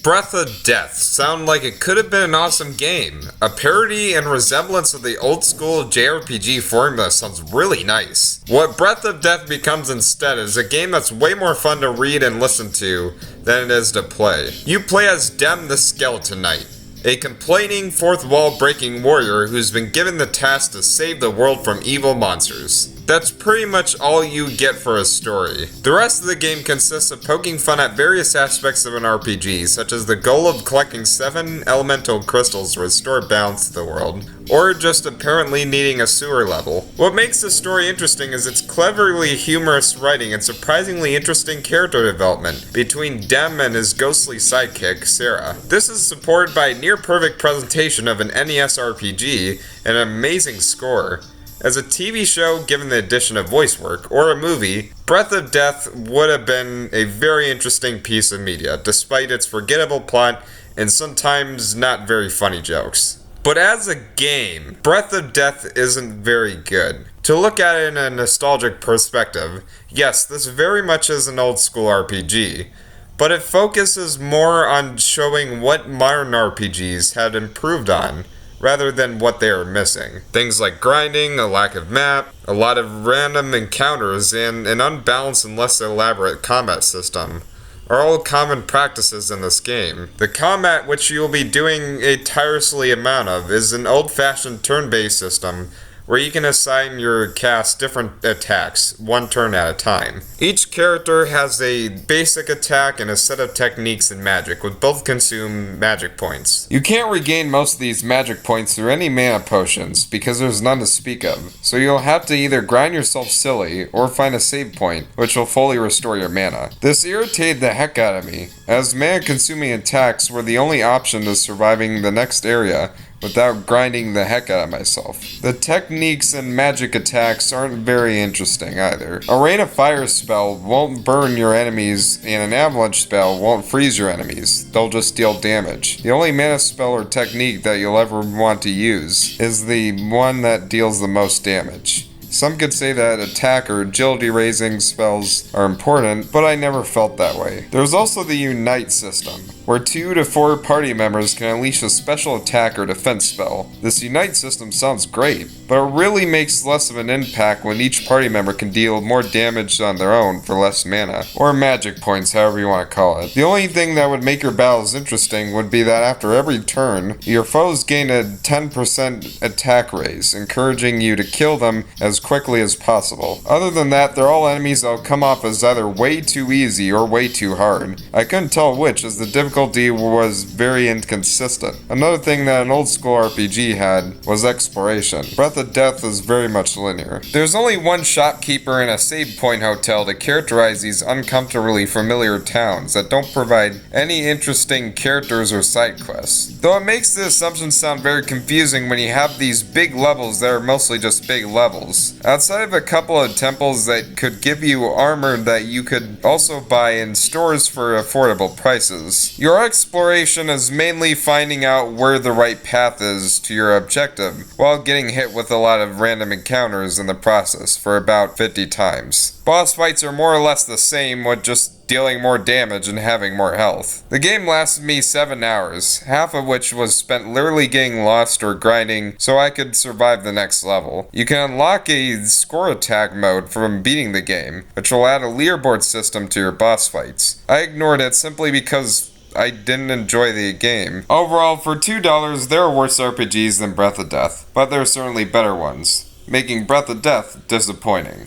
Breath of Death sound like it could have been an awesome game. A parody and resemblance of the old school JRPG formula sounds really nice. What Breath of Death becomes instead is a game that's way more fun to read and listen to than it is to play. You play as Dem the Skeleton Knight, a complaining, fourth wall breaking warrior who's been given the task to save the world from evil monsters. That's pretty much all you get for a story. The rest of the game consists of poking fun at various aspects of an RPG, such as the goal of collecting 7 elemental crystals to restore balance to the world, or just apparently needing a sewer level. What makes the story interesting is its cleverly humorous writing and surprisingly interesting character development between Dem and his ghostly sidekick, Sarah. This is supported by a near-perfect presentation of an NES RPG and an amazing score. As a TV show, given the addition of voice work, or a movie, Breath of Death would have been a very interesting piece of media, despite its forgettable plot and sometimes not very funny jokes. But as a game, Breath of Death isn't very good. To look at it in a nostalgic perspective, yes, this very much is an old school RPG, but it focuses more on showing what modern RPGs had improved on, rather than what they are missing. Things like grinding, a lack of map, a lot of random encounters, and an unbalanced and less elaborate combat system are all common practices in this game. The combat, which you will be doing a tirelessly amount of, is an old-fashioned turn-based system where you can assign your cast different attacks, one turn at a time. Each character has a basic attack and a set of techniques and magic, which both consume magic points. You can't regain most of these magic points through any mana potions, because there's none to speak of, so you'll have to either grind yourself silly, or find a save point, which will fully restore your mana. This irritated the heck out of me, as mana-consuming attacks were the only option to surviving the next area, without grinding the heck out of myself. The techniques and magic attacks aren't very interesting either. A rain of fire spell won't burn your enemies, and an avalanche spell won't freeze your enemies. They'll just deal damage. The only mana spell or technique that you'll ever want to use is the one that deals the most damage. Some could say that attack or agility raising spells are important, but I never felt that way. There's also the Unite system, where 2 to 4 party members can unleash a special attack or defense spell. This Unite system sounds great, but it really makes less of an impact when each party member can deal more damage on their own for less mana, or magic points, however you want to call it. The only thing that would make your battles interesting would be that after every turn, your foes gain a 10% attack raise, encouraging you to kill them as quickly as possible. Other than that, they're all enemies that will come off as either way too easy or way too hard. I couldn't tell which, as the difficulty was very inconsistent. Another thing that an old school RPG had was exploration. Breath of Death is very much linear. There's only one shopkeeper in a save point hotel to characterize these uncomfortably familiar towns that don't provide any interesting characters or side quests. Though it makes the assumption sound very confusing when you have these big levels that are mostly just big levels. Outside of a couple of temples that could give you armor that you could also buy in stores for affordable prices, your exploration is mainly finding out where the right path is to your objective, while getting hit with a lot of random encounters in the process for about 50 times. Boss fights are more or less the same, with just dealing more damage and having more health. The game lasted me 7 hours, half of which was spent literally getting lost or grinding so I could survive the next level. You can unlock a score attack mode from beating the game, which will add a leaderboard system to your boss fights. I ignored it simply because I didn't enjoy the game. Overall, for $2, there are worse RPGs than Breath of Death, but there are certainly better ones, making Breath of Death disappointing.